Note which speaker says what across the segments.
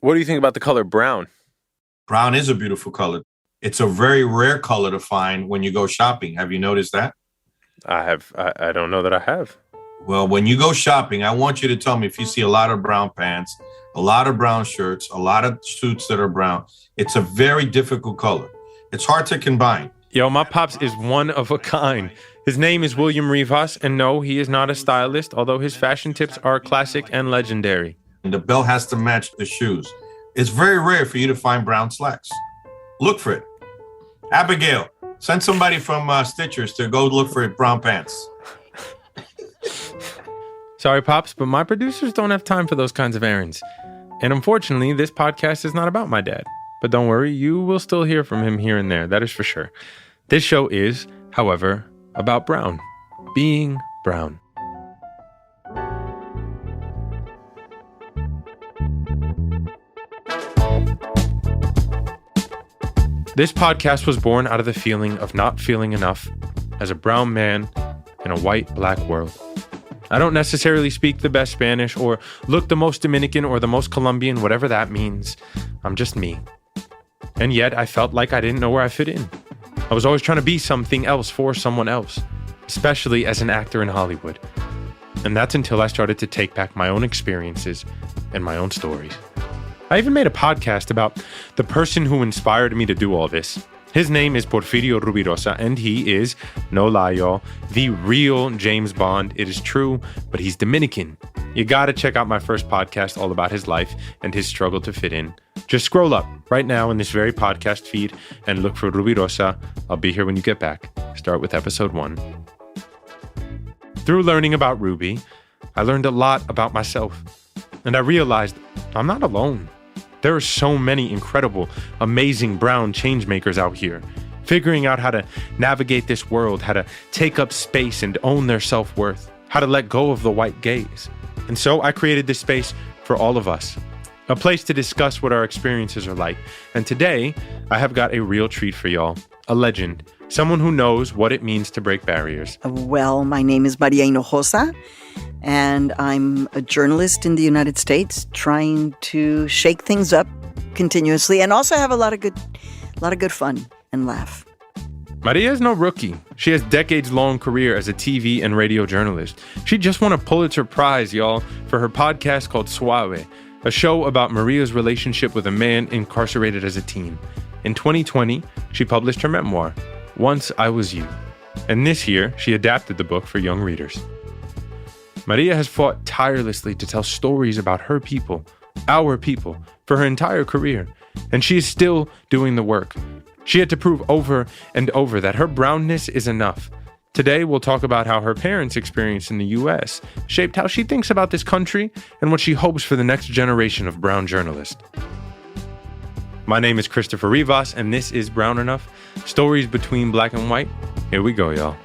Speaker 1: What do you think about the color brown?
Speaker 2: Brown is a beautiful color. It's a very rare color to find when you go shopping. Have you noticed that?
Speaker 1: I don't know that I have.
Speaker 2: Well, when you go shopping, I want you to tell me if you see a lot of brown pants, a lot of brown shirts, a lot of suits that are brown. It's a very difficult color. It's hard to combine.
Speaker 1: Yo, my pops is one of a kind. His name is William Rivas, and no, he is not a stylist, although his fashion tips are classic and legendary.
Speaker 2: And the belt has to match the shoes. It's very rare for you to find brown slacks. Look for it. Abigail, send somebody from Stitchers to go look for brown pants.
Speaker 1: Sorry, Pops, but my producers don't have time for those kinds of errands. And unfortunately, this podcast is not about my dad. But don't worry, you will still hear from him here and there, that is for sure. This show is, however, about brown. Being brown. This podcast was born out of the feeling of not feeling enough as a brown man in a white-black world. I don't necessarily speak the best Spanish or look the most Dominican or the most Colombian, whatever that means. I'm just me. And yet I felt like I didn't know where I fit in. I was always trying to be something else for someone else, especially as an actor in Hollywood. And that's until I started to take back my own experiences and my own stories. I even made a podcast about the person who inspired me to do all this. His name is Porfirio Rubirosa, and he is, no lie y'all, the real James Bond. It is true, but he's Dominican. You gotta check out my first podcast all about his life and his struggle to fit in. Just scroll up right now in this very podcast feed and look for Rubirosa. I'll be here when you get back. Start with episode 1. Through learning about Ruby, I learned a lot about myself, and I realized I'm not alone. There are so many incredible, amazing brown changemakers out here, figuring out how to navigate this world, how to take up space and own their self-worth, how to let go of the white gaze. And so I created this space for all of us, a place to discuss what our experiences are like. And today, I have got a real treat for y'all, a legend, someone who knows what it means to break barriers.
Speaker 3: Well, my name is Maria Hinojosa, and I'm a journalist in the United States trying to shake things up continuously and also have a lot of good fun and laugh.
Speaker 1: Maria is no rookie. She has decades-long career as a TV and radio journalist. She just won a Pulitzer Prize, y'all, for her podcast called Suave, a show about Maria's relationship with a man incarcerated as a teen. In 2020, she published her memoir, Once I Was You. And this year, she adapted the book for young readers. Maria has fought tirelessly to tell stories about her people, our people, for her entire career, and she is still doing the work. She had to prove over and over that her brownness is enough. Today, we'll talk about how her parents' experience in the U.S. shaped how she thinks about this country and what she hopes for the next generation of brown journalists. My name is Christopher Rivas, and this is Brown Enough, Stories Between Black and White. Here we go, y'all.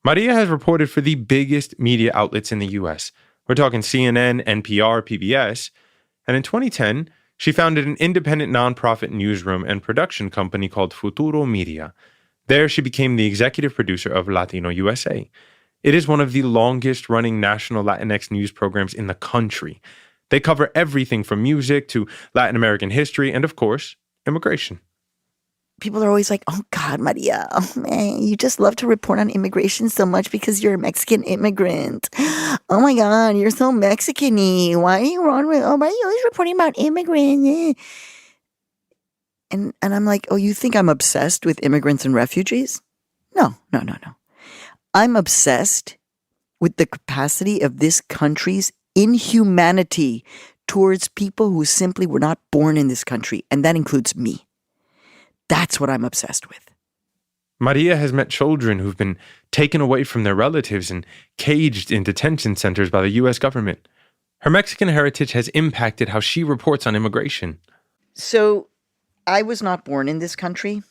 Speaker 1: Maria has reported for the biggest media outlets in the U.S. We're talking CNN, NPR, PBS. And in 2010, she founded an independent nonprofit newsroom and production company called Futuro Media. There, she became the executive producer of Latino USA. It is one of the longest-running national Latinx news programs in the country. They cover everything from music to Latin American history and, of course, immigration.
Speaker 3: People are always like, oh, God, Maria, oh, man, you just love to report on immigration so much because you're a Mexican immigrant. Oh, my God, you're so Mexican-y. Why are you why are you always reporting about immigrants? And I'm like, oh, you think I'm obsessed with immigrants and refugees? No. I'm obsessed with the capacity of this country's inhumanity towards people who simply were not born in this country, and that includes me. That's what I'm obsessed with.
Speaker 1: Maria has met children who've been taken away from their relatives and caged in detention centers by the U.S. government. Her Mexican heritage has impacted how she reports on immigration.
Speaker 3: So, I was not born in this country.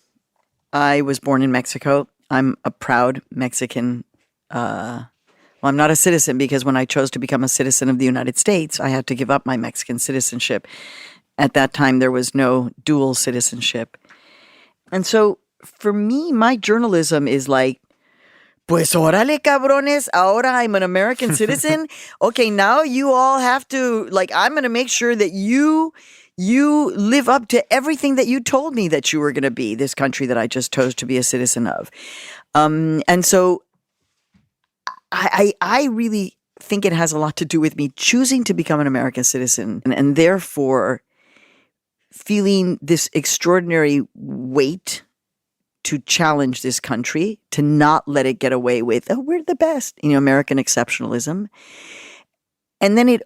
Speaker 3: I was born in Mexico. I'm a proud Mexican Well, I'm not a citizen because when I chose to become a citizen of the United States, I had to give up my Mexican citizenship. At that time, there was no dual citizenship. And so for me, my journalism is like, pues órale, cabrones, ahora I'm an American citizen. Okay, now you all have to, like, I'm going to make sure that you live up to everything that you told me that you were going to be, this country that I just chose to be a citizen of. And so I really think it has a lot to do with me choosing to become an American citizen and therefore feeling this extraordinary weight to challenge this country, to not let it get away with, oh, we're the best, American exceptionalism. And then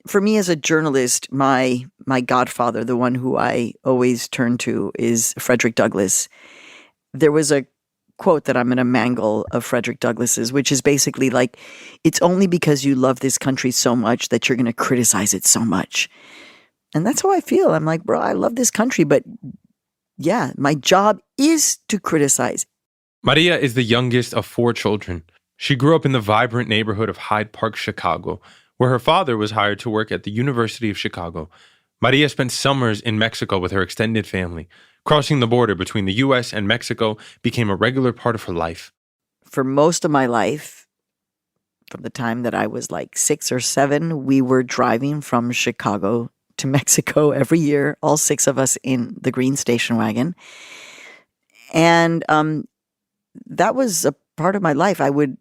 Speaker 3: for me as a journalist, my godfather, the one who I always turn to, is Frederick Douglass. There was a quote that I'm going to mangle of Frederick Douglass's, which is basically like, it's only because you love this country so much that you're going to criticize it so much. And that's how I feel. I'm like, bro, I love this country, but yeah, my job is to criticize.
Speaker 1: Maria is the youngest of 4 children. She grew up in the vibrant neighborhood of Hyde Park, Chicago, where her father was hired to work at the University of Chicago. Maria spent summers in Mexico with her extended family. Crossing the border between the U.S. and Mexico became a regular part of her life.
Speaker 3: For most of my life, from the time that I was like 6 or 7, we were driving from Chicago to Mexico every year, all 6 of us in the green station wagon. And that was a part of my life. I would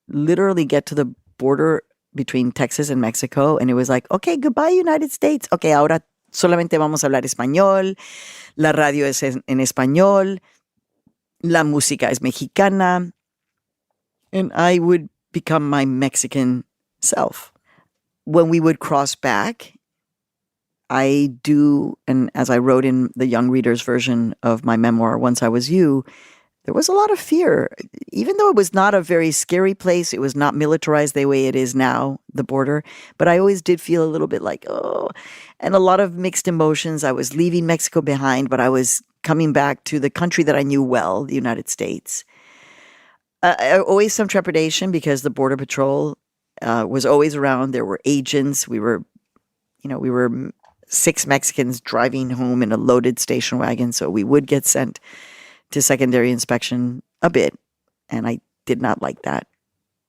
Speaker 3: literally get to the border between Texas and Mexico, and it was like, okay, goodbye, United States. Okay, ahora solamente vamos a hablar español. La radio es en español. La música es mexicana. And I would become my Mexican self. When we would cross back, I do, and as I wrote in the young reader's version of my memoir, Once I Was You, there was a lot of fear. Even though it was not a very scary place, it was not militarized the way it is now, the border, but I always did feel a little bit like, oh, and a lot of mixed emotions. I was leaving Mexico behind, but I was coming back to the country that I knew well, the United States. Always some trepidation because the Border Patrol was always around. There were agents. We were 6 Mexicans driving home in a loaded station wagon, so we would get sent to secondary inspection a bit, and I did not like that,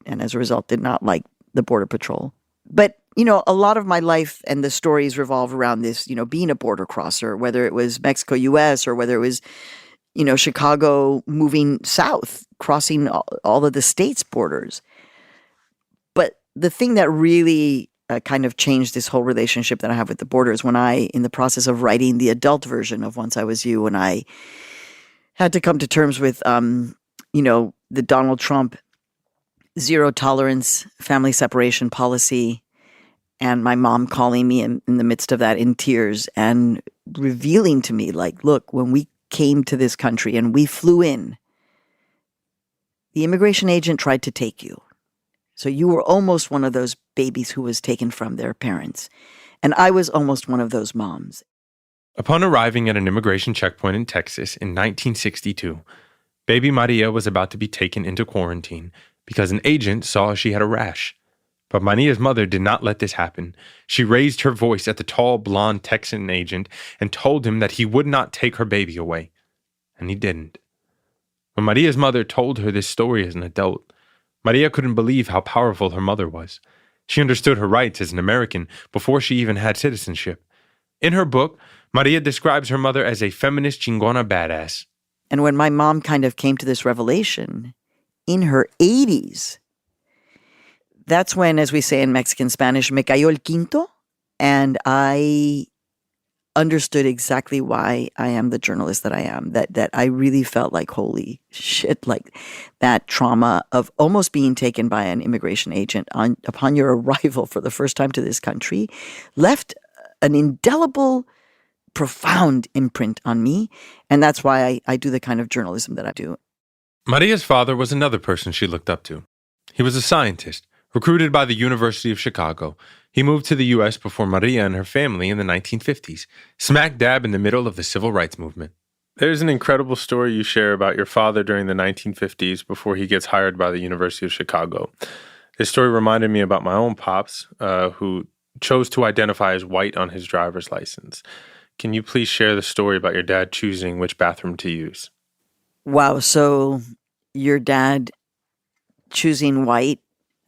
Speaker 3: and as a result did not like the Border Patrol. But, a lot of my life and the stories revolve around this, being a border crosser, whether it was Mexico-US or whether it was, Chicago moving south, crossing all of the states' borders. But the thing that really kind of changed this whole relationship that I have with the border is when in the process of writing the adult version of Once I Was You, when I had to come to terms with, the Donald Trump zero tolerance family separation policy, and my mom calling me in the midst of that in tears and revealing to me, like, look, when we came to this country and we flew in, the immigration agent tried to take you. So you were almost one of those babies who was taken from their parents. And I was almost one of those moms.
Speaker 1: Upon arriving at an immigration checkpoint in Texas in 1962, baby Maria was about to be taken into quarantine because an agent saw she had a rash. But Maria's mother did not let this happen. She raised her voice at the tall, blonde Texan agent and told him that he would not take her baby away. And he didn't. When Maria's mother told her this story as an adult, Maria couldn't believe how powerful her mother was. She understood her rights as an American before she even had citizenship. In her book, Maria describes her mother as a feminist chingona badass.
Speaker 3: And when my mom kind of came to this revelation in her 80s, that's when, as we say in Mexican Spanish, me cayó el quinto, and I understood exactly why I am the journalist that I am, that I really felt like, holy shit, like that trauma of almost being taken by an immigration agent upon your arrival for the first time to this country left an indelible, profound imprint on me, and that's why I do the kind of journalism that I do.
Speaker 1: Maria's father was another person she looked up to. He was a scientist, recruited by the University of Chicago. He moved to the U.S. before Maria and her family in the 1950s, smack dab in the middle of the civil rights movement. There's an incredible story you share about your father during the 1950s before he gets hired by the University of Chicago. His story reminded me about my own pops, who chose to identify as white on his driver's license. Can you please share the story about your dad choosing which bathroom to use?
Speaker 3: Wow. So your dad choosing white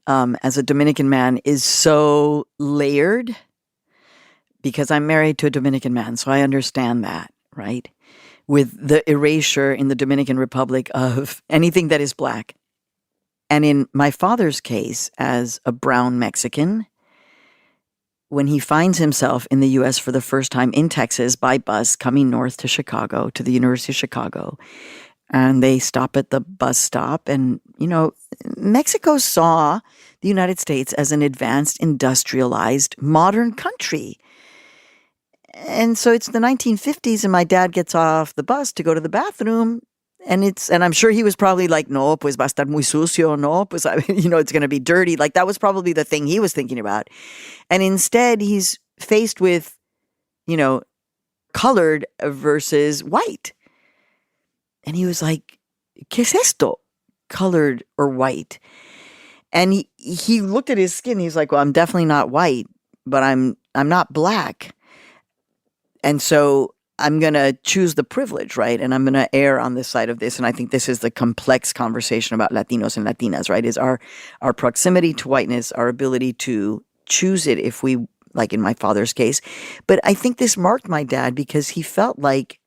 Speaker 3: as a Dominican man is so layered because I'm married to a Dominican man. So I understand that, right? With the erasure in the Dominican Republic of anything that is black. And in my father's case, as a brown Mexican, when he finds himself in the U.S. for the first time in Texas by bus coming north to Chicago, to the University of Chicago, and they stop at the bus stop. And, Mexico saw the United States as an advanced, industrialized, modern country. And so it's the 1950s, and my dad gets off the bus to go to the bathroom. And I'm sure he was probably like, no, pues va a estar muy sucio, no, pues, it's going to be dirty. Like that was probably the thing he was thinking about. And instead he's faced with, colored versus white. And he was like, ¿qué es esto? Colored or white? And he looked at his skin. He's like, well, I'm definitely not white, but I'm not black. And so I'm going to choose the privilege, right? And I'm going to err on this side of this. And I think this is the complex conversation about Latinos and Latinas, right? Is our proximity to whiteness, our ability to choose it if we, like in my father's case. But I think this marked my dad because he felt like,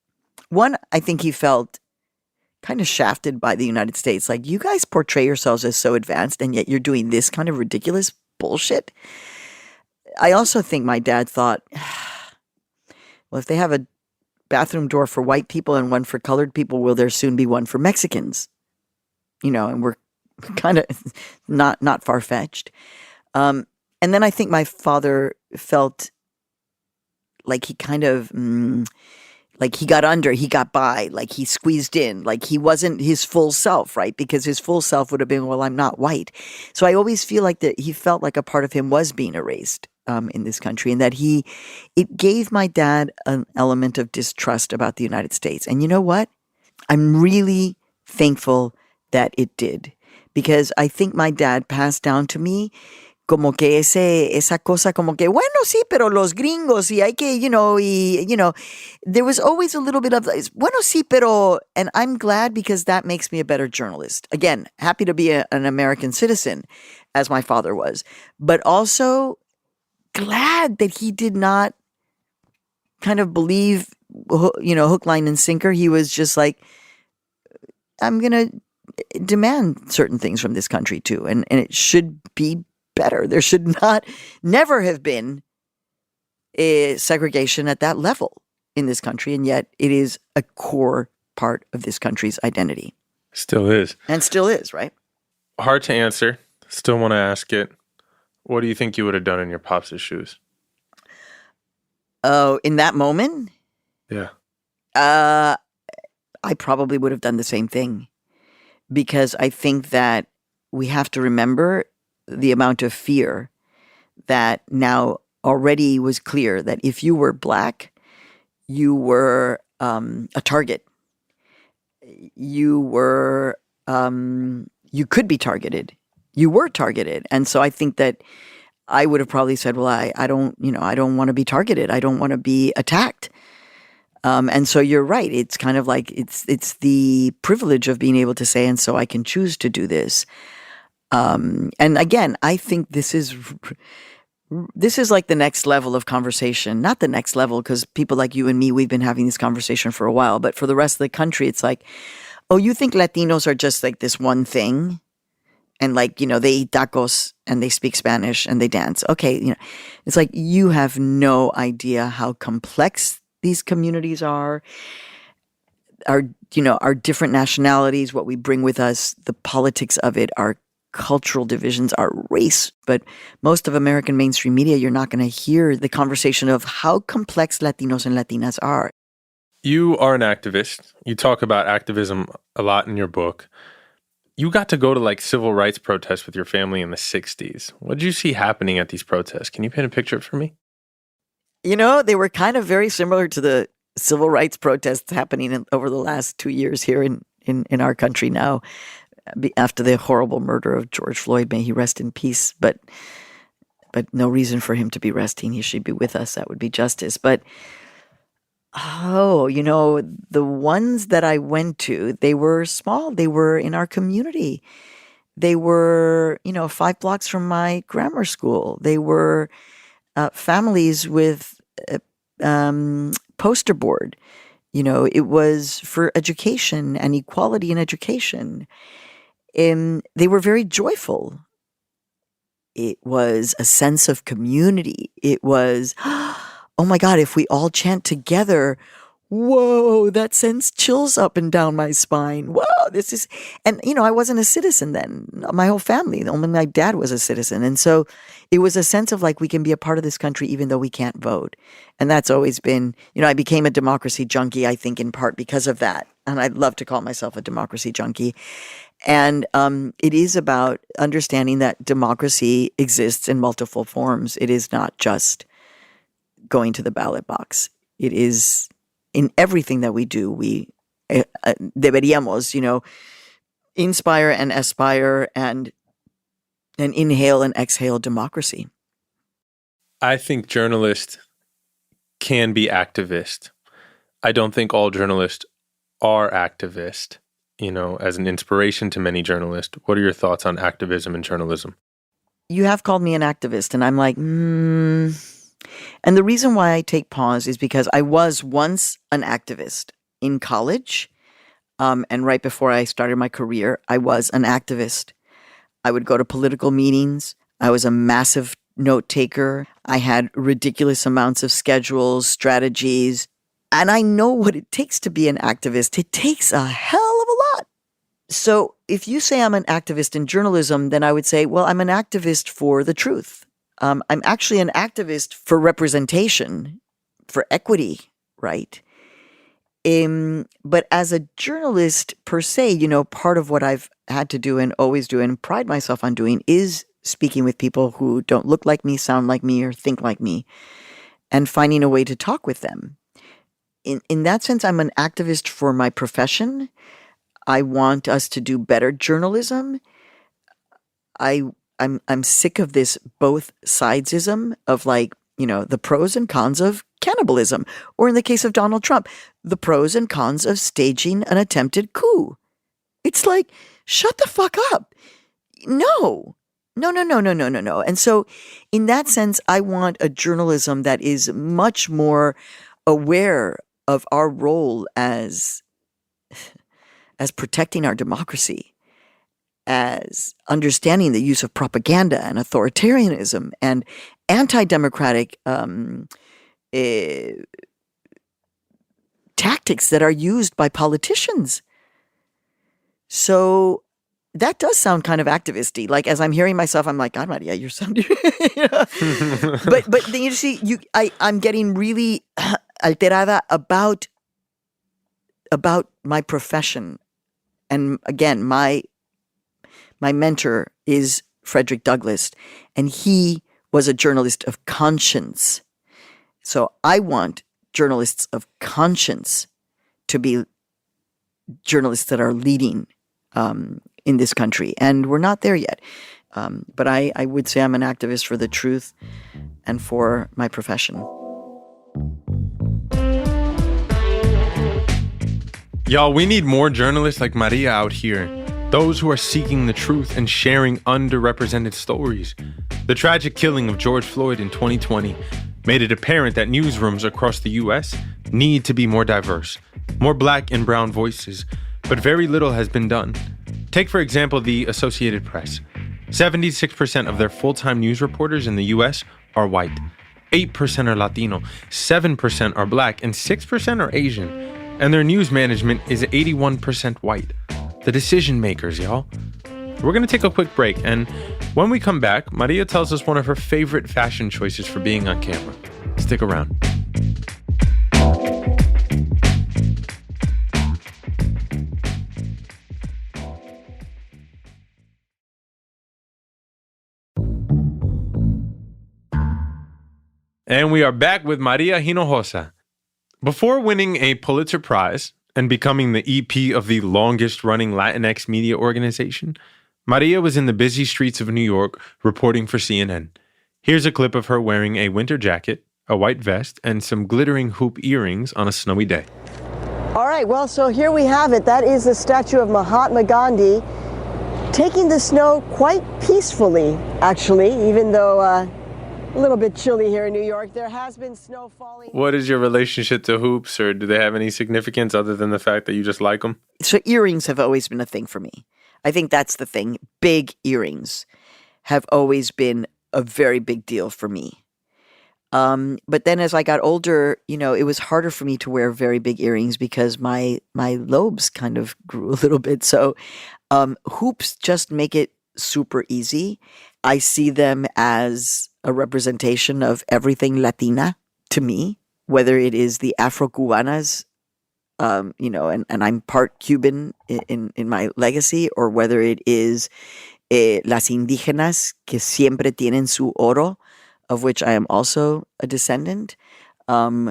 Speaker 3: I think he felt kind of shafted by the United States. Like, you guys portray yourselves as so advanced, and yet you're doing this kind of ridiculous bullshit. I also think my dad thought, well, if they have a bathroom door for white people and one for colored people, will there soon be one for Mexicans? And we're kind of not far-fetched. And then I think my father felt like he kind of, like he got by, like he squeezed in, like he wasn't his full self, right? Because his full self would have been, well, I'm not white. So I always feel like that he felt like a part of him was being erased in this country, and that it gave my dad an element of distrust about the United States. And you know what? I'm really thankful that it did, because I think my dad passed down to me como que esa cosa como que, bueno, sí, pero los gringos, y hay que, there was always a little bit of, bueno, sí, pero, and I'm glad because that makes me a better journalist. Again, happy to be an American citizen, as my father was, but also glad that he did not kind of believe, hook, line, and sinker. He was just like, I'm going to demand certain things from this country too, and it should be better. There should never have been a segregation at that level in this country, and yet it is a core part of this country's identity.
Speaker 1: Still is.
Speaker 3: And still is, right?
Speaker 1: Hard to answer. Still want to ask it. What do you think you would have done in your pops' shoes?
Speaker 3: Oh, in that moment?
Speaker 1: Yeah.
Speaker 3: I probably would have done the same thing, because I think that we have to remember the amount of fear that now already was clear that if you were black, you were a target. You were, you could be targeted. You were targeted. And so I think that I would have probably said, well, I don't want to be targeted. I don't want to be attacked. And so you're right. It's kind of like, it's the privilege of being able to say, and so I can choose to do this. And again, I think this is like the next level of conversation. Not the next level, because people like you and me, we've been having this conversation for a while. But for the rest of the country, it's like, oh, you think Latinos are just like this one thing? And like, they eat tacos and they speak Spanish and they dance. Okay, it's like you have no idea how complex these communities are. Our different nationalities, what we bring with us, the politics of it, our cultural divisions, our race. But most of American mainstream media, you're not going to hear the conversation of how complex Latinos and Latinas are.
Speaker 1: You are an activist. You talk about activism a lot in your book. You got to go to like civil rights protests with your family in the 60s. What did you see happening at these protests? Can you paint a picture for me?
Speaker 3: They were kind of very similar to the civil rights protests happening over the last 2 years here in our country now. after the horrible murder of George Floyd. May he rest in peace. But no reason for him to be resting. He should be with us. That would be justice. But the ones that I went to, they were small. They were in our community. They were, 5 blocks from my grammar school. They were families with poster board. It was for education and equality in education. They were very joyful. It was a sense of community. It was, oh my God, if we all chant together, whoa, that sends chills up and down my spine. Whoa, and I wasn't a citizen then. My whole family, only my dad was a citizen. And so it was a sense of like, we can be a part of this country even though we can't vote. And that's always been, I became a democracy junkie, I think in part because of that. And I'd love to call myself a democracy junkie. And it is about understanding that democracy exists in multiple forms. It is not just going to the ballot box. It is in everything that we do. We deberíamos, inspire and aspire and inhale and exhale democracy.
Speaker 1: I think journalists can be activists. I don't think all journalists are activists. As an inspiration to many journalists. What are your thoughts on activism and journalism?
Speaker 3: You have called me an activist, and I'm like, And the reason why I take pause is because I was once an activist in college, and right before I started my career, I was an activist. I would go to political meetings. I was a massive note taker. I had ridiculous amounts of schedules, strategies, and I know what it takes to be an activist. It takes a hell of a lot. So if you say I'm an activist in journalism, then I would say, well, I'm an activist for the truth. I'm actually an activist for representation, for equity, right? But as a journalist per se, part of what I've had to do and always do and pride myself on doing is speaking with people who don't look like me, sound like me, or think like me, and finding a way to talk with them. In that sense, I'm an activist for my profession. I want us to do better journalism. I'm sick of this both sidesism of the pros and cons of cannibalism, or in the case of Donald Trump, the pros and cons of staging an attempted coup. It's like, shut the fuck up. No. And so in that sense, I want a journalism that is much more aware of our role as protecting our democracy, as understanding the use of propaganda and authoritarianism and anti-democratic tactics that are used by politicians. So that does sound kind of activisty. Like as I'm hearing myself, I'm like, God, Maria, you're sounding. But then you see, I'm getting really alterada about my profession. And again, my mentor is Frederick Douglass, and he was a journalist of conscience. So I want journalists of conscience to be journalists that are leading in this country. And we're not there yet. But I would say I'm an activist for the truth and for my profession.
Speaker 1: Y'all, we need more journalists like Maria out here. Those who are seeking the truth and sharing underrepresented stories. The tragic killing of George Floyd in 2020 made it apparent that newsrooms across the U.S. need to be more diverse, more Black and brown voices, but very little has been done. Take, for example, the Associated Press. 76% of their full-time news reporters in the U.S. are white. 8% are Latino, 7% are Black, and 6% are Asian. And their news management is 81% white. The decision makers, y'all. We're going to take a quick break, and when we come back, Maria tells us one of her favorite fashion choices for being on camera. Stick around. And we are back with Maria Hinojosa. Before winning a Pulitzer Prize and becoming the EP of the longest-running Latinx media organization, Maria was in the busy streets of New York reporting for CNN. Here's a clip of her wearing a winter jacket, a white vest, and some glittering hoop earrings on a snowy day.
Speaker 4: All right, well, so here we have it. That is the statue of Mahatma Gandhi taking the snow quite peacefully, actually, even though a little bit chilly here in New York. There has been snow falling.
Speaker 1: What is your relationship to hoops, or do they have any significance other than the fact that you just like them?
Speaker 3: So earrings have always been a thing for me. I think that's the thing. Big earrings have always been a very big deal for me. But then as I got older, it was harder for me to wear very big earrings because my lobes kind of grew a little bit. So hoops just make it super easy. I see them as a representation of everything Latina to me, whether it is the Afro-Cubanas, and I'm part Cuban in my legacy, or whether it is las indígenas que siempre tienen su oro, of which I am also a descendant. Hoops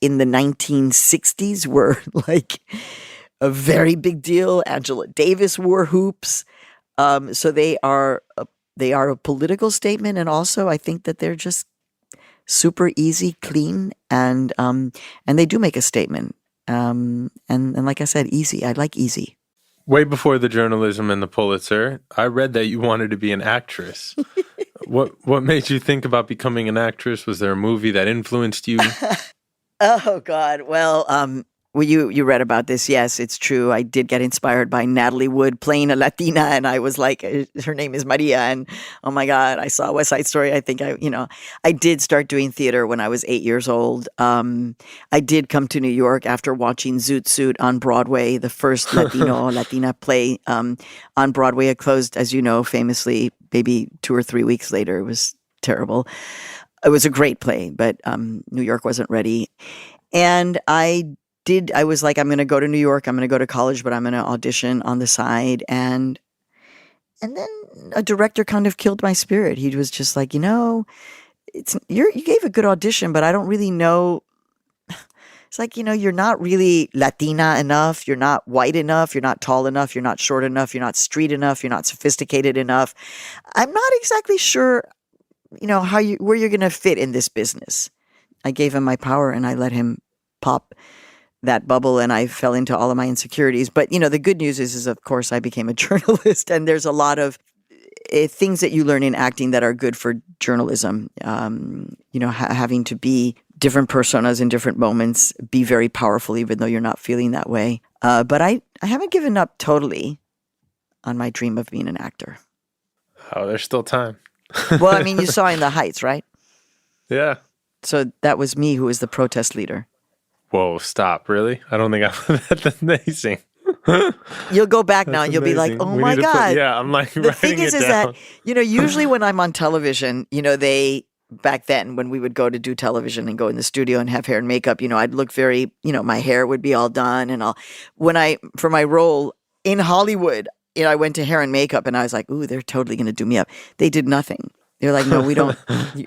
Speaker 3: in the 1960s were like a very big deal. Angela Davis wore hoops. So they are a political statement, and also I think that they're just super easy, clean, and they do make a statement. And like I said, easy. I like easy.
Speaker 1: Way before the journalism and the Pulitzer, I read that you wanted to be an actress. What made you think about becoming an actress? Was there a movie that influenced you?
Speaker 3: Oh God. Well, you read about this. Yes, it's true. I did get inspired by Natalie Wood playing a Latina, and I was like, her name is Maria, and oh my God, I saw West Side Story. I think I did start doing theater when I was 8 years old. I did come to New York after watching Zoot Suit on Broadway, the first Latina play on Broadway. It closed, as you know, famously, maybe 2 or 3 weeks later. It was terrible. It was a great play, but New York wasn't ready, and I was like, I'm going to go to New York. I'm going to go to college, but I'm going to audition on the side. And then a director kind of killed my spirit. He was just like, you gave a good audition, but I don't really know. It's like, you're not really Latina enough. You're not white enough. You're not tall enough. You're not short enough. You're not street enough. You're not sophisticated enough. I'm not exactly sure, where you're going to fit in this business. I gave him my power and I let him pop that bubble, and I fell into all of my insecurities. But, the good news is of course, I became a journalist, and there's a lot of things that you learn in acting that are good for journalism. Having to be different personas in different moments, be very powerful, even though you're not feeling that way. But I haven't given up totally on my dream of being an actor.
Speaker 1: Oh, there's still time.
Speaker 3: Well, I mean, you saw In the Heights, right?
Speaker 1: Yeah.
Speaker 3: So that was me who was the protest leader.
Speaker 1: Whoa, stop. Really? I don't think that's amazing.
Speaker 3: You'll go back now and you'll be like, oh my God.
Speaker 1: I'm like
Speaker 3: the
Speaker 1: writing
Speaker 3: thing is
Speaker 1: it down.
Speaker 3: That, usually when I'm on television, back then when we would go to do television and go in the studio and have hair and makeup, I'd look very, my hair would be all done and all. For my role in Hollywood, I went to hair and makeup and I was like, ooh, they're totally going to do me up. They did nothing. They're like, no, we don't.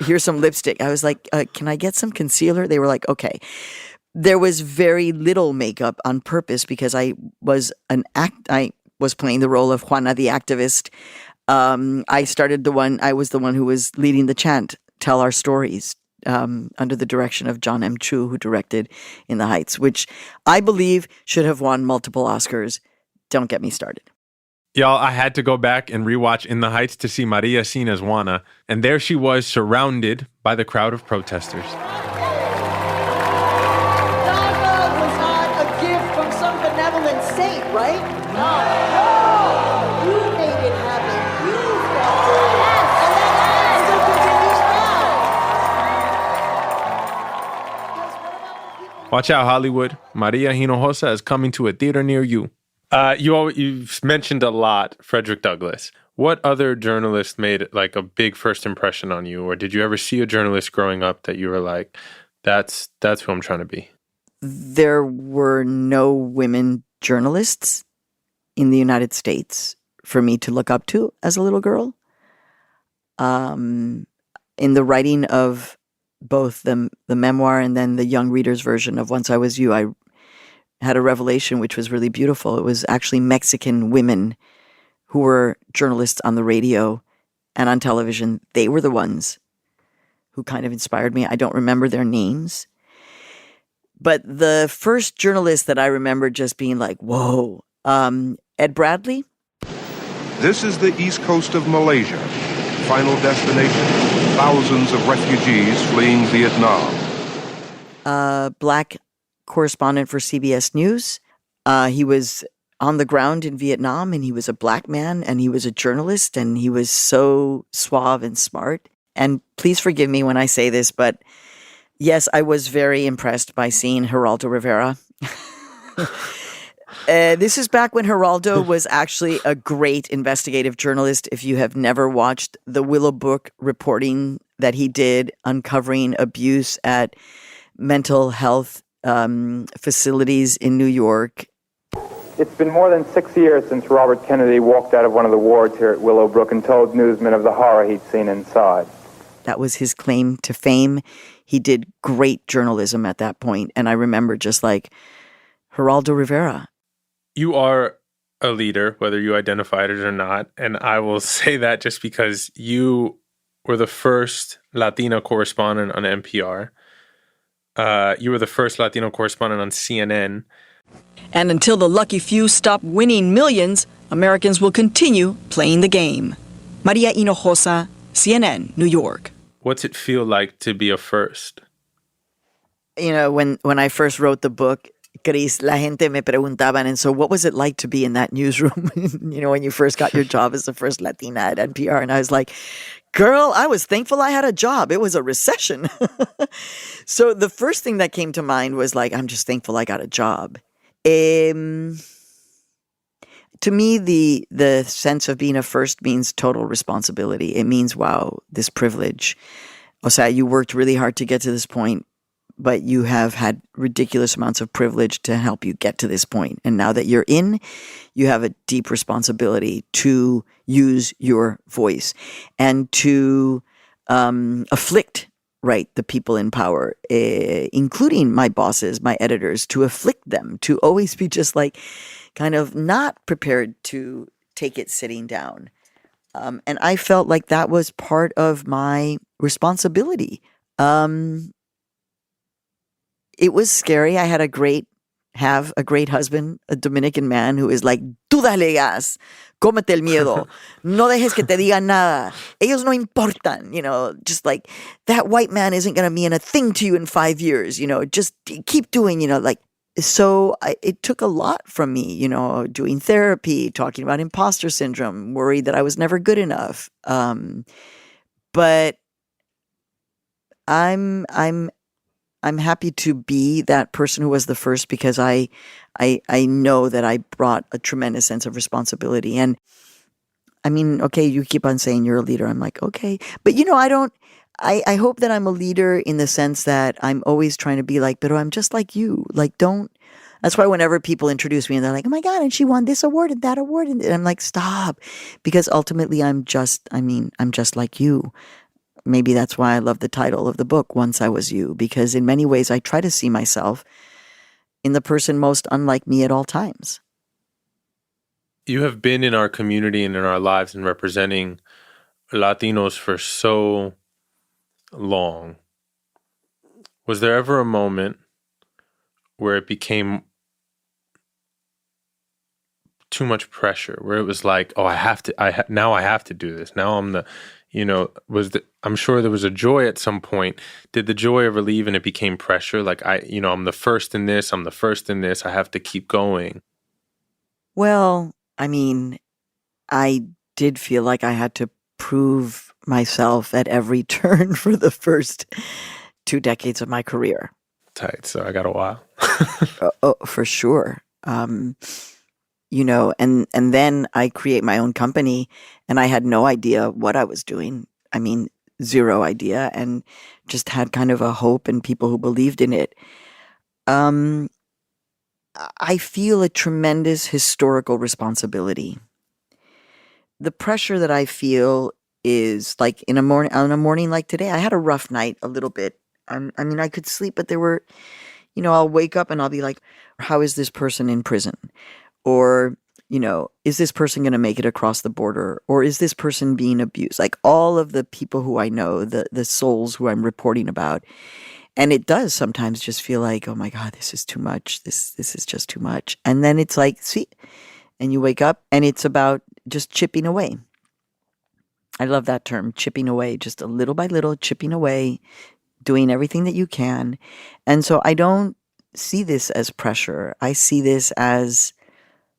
Speaker 3: Here's some lipstick. I was like, can I get some concealer? They were like, okay. There was very little makeup on purpose because I was playing the role of Juana the activist. I was the one who was leading the chant, Tell Our Stories, under the direction of John M. Chu, who directed In the Heights, which I believe should have won multiple Oscars. Don't get me started.
Speaker 1: Y'all, I had to go back and rewatch In the Heights to see Maria seen as Juana, and there she was surrounded by the crowd of protesters.
Speaker 4: Saint, right? No. You made it happen. You felt it. Yes. And that still continues now.
Speaker 1: Watch out, Hollywood. Maria Hinojosa is coming to a theater near you. You've mentioned a lot Frederick Douglass. What other journalist made like a big first impression on you? Or did you ever see a journalist growing up that you were like, that's who I'm trying to be?
Speaker 3: There were no women journalists in the United States for me to look up to as a little girl. In the writing of both the memoir and then the young reader's version of Once I Was You, I had a revelation which was really beautiful. It was actually Mexican women who were journalists on the radio and on television. They were the ones who kind of inspired me. I don't remember their names. But the first journalist that I remember just being like, whoa, Ed Bradley.
Speaker 5: This is the east coast of Malaysia. Final destination, thousands of refugees fleeing Vietnam.
Speaker 3: Black correspondent for CBS News. He was on the ground in Vietnam, and he was a black man, and he was a journalist, and he was so suave and smart. And please forgive me when I say this, but yes, I was very impressed by seeing Geraldo Rivera. This is back when Geraldo was actually a great investigative journalist. If you have never watched the Willow Book reporting that he did uncovering abuse at mental health facilities in New York.
Speaker 6: It's been more than 6 years since Robert Kennedy walked out of one of the wards here at Willowbrook and told newsmen of the horror he'd seen inside.
Speaker 3: That was his claim to fame. He did great journalism at that point. And I remember just like Geraldo Rivera.
Speaker 1: You are a leader, whether you identified it or not. And I will say that just because you were the first Latina correspondent on NPR. You were the first Latino correspondent on CNN.
Speaker 7: And until the lucky few stop winning millions, Americans will continue playing the game. Maria Hinojosa, CNN, New York.
Speaker 1: What's it feel like to be a first?
Speaker 3: You know, when I first wrote the book, Chris, la gente me preguntaban, and so what was it like to be in that newsroom, you know, when you first got your job as the first Latina at NPR? And I was like, girl, I was thankful I had a job. It was a recession. So the first thing that came to mind was like, I'm just thankful I got a job. To me, the sense of being a first means total responsibility. It means, wow, this privilege. O sea, you worked really hard to get to this point, but you have had ridiculous amounts of privilege to help you get to this point. And now that you're in, you have a deep responsibility to use your voice and to afflict, right, the people in power, including my bosses, my editors, to afflict them, to always be just like kind of not prepared to take it sitting down. And I felt like that was part of my responsibility. It was scary. I had a great husband, a Dominican man who is like, tú dale gas, comete el miedo, no dejes que te digan nada, ellos no importan, you know, just like that white man isn't going to mean a thing to you in 5 years, you know, just keep doing, you know, like, so it took a lot from me, you know, doing therapy, talking about imposter syndrome, worried that I was never good enough. But I'm happy to be that person who was the first because I know that I brought a tremendous sense of responsibility. And I mean, okay, you keep on saying you're a leader. I'm like, okay. But you know, I hope that I'm a leader in the sense that I'm always trying to be like, but I'm just like you. Like, that's why whenever people introduce me and they're like, oh my God, and she won this award and that award. And I'm like, stop. Because ultimately I'm just like you. Maybe that's why I love the title of the book, Once I Was You, because in many ways I try to see myself in the person most unlike me at all times.
Speaker 1: You have been in our community and in our lives and representing Latinos for so long. Was there ever a moment where it became too much pressure, where it was like, oh, now I have to do this. Now I'm the, you know, I'm sure there was a joy at some point. Did the joy ever leave and it became pressure? Like, I'm the first in this, I have to keep going.
Speaker 3: Well, I mean, I did feel like I had to prove myself at every turn for the first 2 decades of my career.
Speaker 1: Tight. So I got a while.
Speaker 3: Oh, for sure. You know, and then I create my own company and I had no idea what I was doing. I mean, zero idea, and just had kind of a hope and people who believed in it. I feel a tremendous historical responsibility. The pressure that I feel is like on a morning like today, I had a rough night a little bit. I mean, I could sleep, but there were, I'll wake up and I'll be like, how is this person in prison? Or, is this person going to make it across the border? Or is this person being abused? Like all of the people who I know, the souls who I'm reporting about. And it does sometimes just feel like, oh my God, this is too much. This is just too much. And then it's like, see, and you wake up and it's about just chipping away. I love that term, chipping away, just a little by little, chipping away, doing everything that you can. And so I don't see this as pressure. I see this as,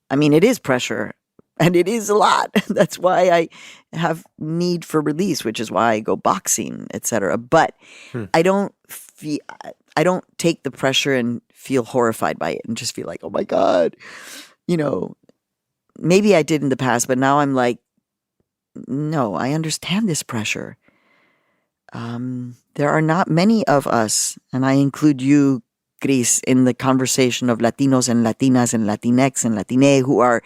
Speaker 3: it is pressure and it is a lot. That's why I have need for release, which is why I go boxing, etc. But I don't take the pressure and feel horrified by it and just feel like, oh my God, maybe I did in the past, but now I'm like, no, I understand this pressure. There are not many of us, and I include you, Chris, in the conversation of Latinos and Latinas and Latinx and Latine who are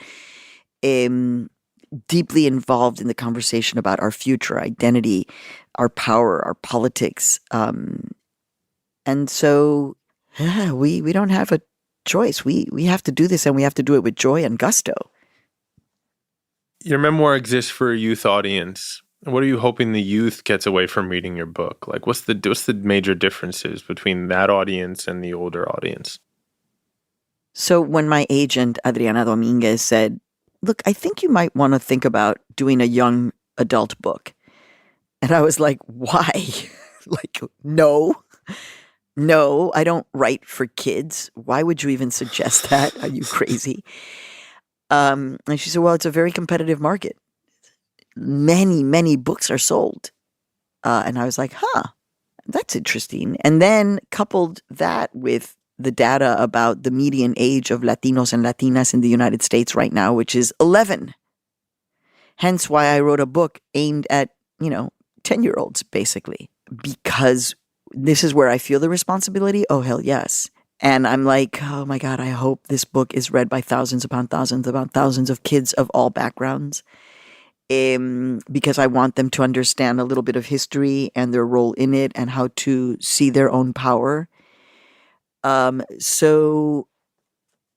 Speaker 3: deeply involved in the conversation about our future identity, our power, our politics. And so we don't have a choice. We have to do this, and we have to do it with joy and gusto.
Speaker 1: Your memoir exists for a youth audience. What are you hoping the youth gets away from reading your book? Like, what's the major differences between that audience and the older audience?
Speaker 3: So when my agent, Adriana Dominguez, said, look, I think you might want to think about doing a young adult book. And I was like, why? Like, no, I don't write for kids. Why would you even suggest that? Are you crazy? And she said, well, it's a very competitive market. Many, many books are sold. And I was like, that's interesting. And then coupled that with the data about the median age of Latinos and Latinas in the United States right now, which is 11. Hence why I wrote a book aimed at, 10-year-olds, basically. Because this is where I feel the responsibility. Oh, hell yes. And I'm like, oh my God, I hope this book is read by thousands upon thousands of kids of all backgrounds. Because I want them to understand a little bit of history and their role in it and how to see their own power. So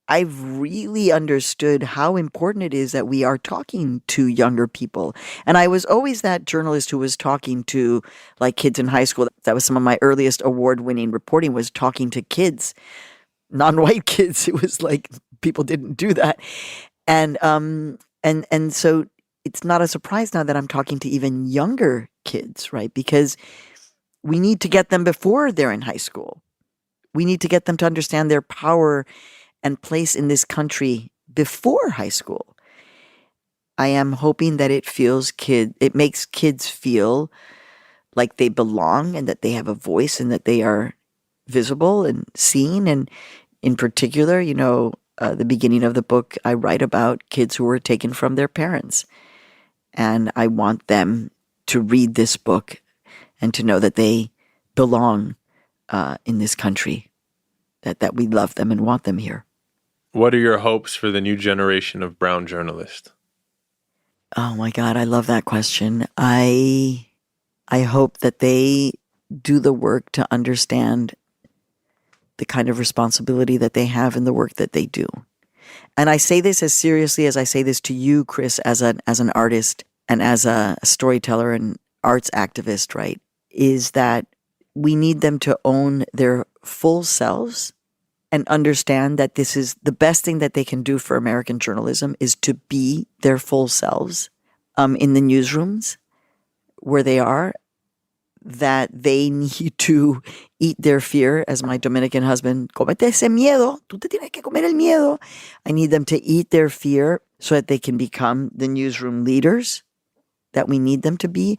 Speaker 3: I've really understood how important it is that we are talking to younger people. And I was always that journalist who was talking to like kids in high school. That was some of my earliest award-winning reporting, was talking to kids, non-white kids. It was like people didn't do that. And so it's not a surprise now that I'm talking to even younger kids, right? Because we need to get them before they're in high school. We need to get them to understand their power and place in this country before high school. I am hoping that it makes kids feel like they belong and that they have a voice and that they are visible and seen. And in particular, the beginning of the book, I write about kids who were taken from their parents. And I want them to read this book and to know that they belong in this country, that we love them and want them here.
Speaker 1: What are your hopes for the new generation of brown journalists?
Speaker 3: Oh my God, I love that question. I hope that they do the work to understand the kind of responsibility that they have in the work that they do. And I say this as seriously as I say this to you, Chris, as an artist and as a storyteller and arts activist, right? Is that we need them to own their full selves and understand that this is the best thing that they can do for American journalism, is to be their full selves in the newsrooms where they are, that they need to eat their fear, as my Dominican husband, comete ese miedo, tú te tienes que comer el miedo. I need them to eat their fear so that they can become the newsroom leaders that we need them to be.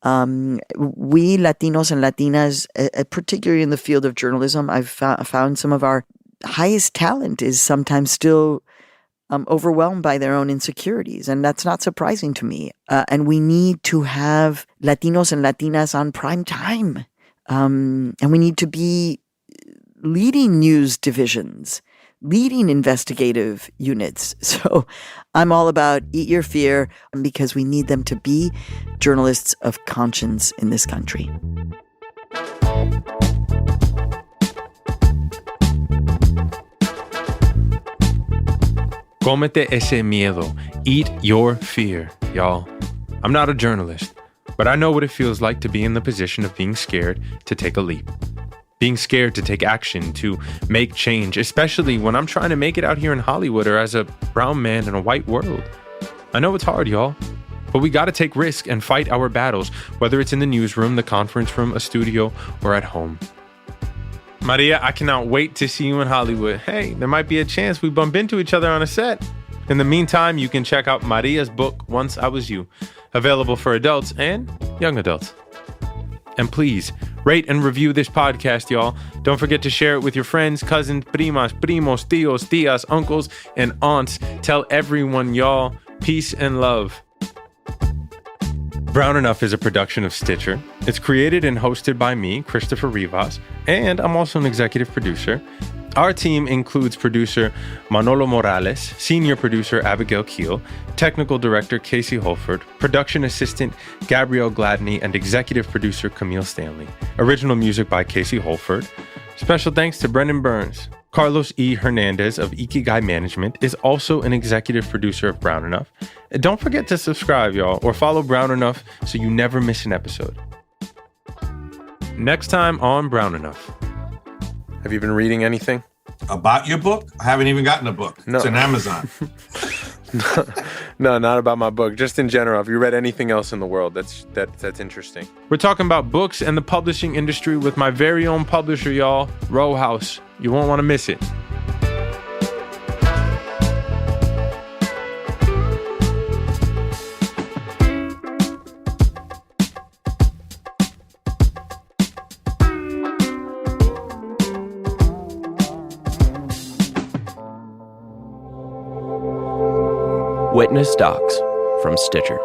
Speaker 3: We Latinos and Latinas, particularly in the field of journalism, I've found some of our highest talent is sometimes still overwhelmed by their own insecurities. And that's not surprising to me. And we need to have Latinos and Latinas on prime time. And we need to be leading news divisions, leading investigative units. So I'm all about eat your fear, because we need them to be journalists of conscience in this country.
Speaker 1: Comete Ese Miedo. Eat your fear, y'all. I'm not a journalist, but I know what it feels like to be in the position of being scared to take a leap. Being scared to take action, to make change, especially when I'm trying to make it out here in Hollywood or as a brown man in a white world. I know it's hard, y'all, but we gotta take risks and fight our battles, whether it's in the newsroom, the conference room, a studio, or at home. Maria, I cannot wait to see you in Hollywood. Hey, there might be a chance we bump into each other on a set. In the meantime, you can check out Maria's book, Once I Was You, available for adults and young adults. And please, rate and review this podcast, y'all. Don't forget to share it with your friends, cousins, primas, primos, tios, tias, uncles, and aunts. Tell everyone, y'all. Peace and love. Brown Enough is a production of Stitcher. It's created and hosted by me, Christopher Rivas, and I'm also an executive producer. Our team includes producer Manolo Morales, senior producer Abigail Keel, technical director Casey Holford, production assistant Gabrielle Gladney, and executive producer Camille Stanley. Original music by Casey Holford. Special thanks to Brendan Burns. Carlos E. Hernandez of Ikigai Management is also an executive producer of Brown Enough. And don't forget to subscribe, y'all, or follow Brown Enough so you never miss an episode. Next time on Brown Enough. Have you been reading anything?
Speaker 2: About your book? I haven't even gotten a book.
Speaker 1: No.
Speaker 2: It's on Amazon.
Speaker 1: No, not about my book. Just in general. Have you read anything else in the world that's interesting? We're talking about books and the publishing industry with my very own publisher, y'all, Row House. You won't want to miss it.
Speaker 8: Witness Docs from Stitcher.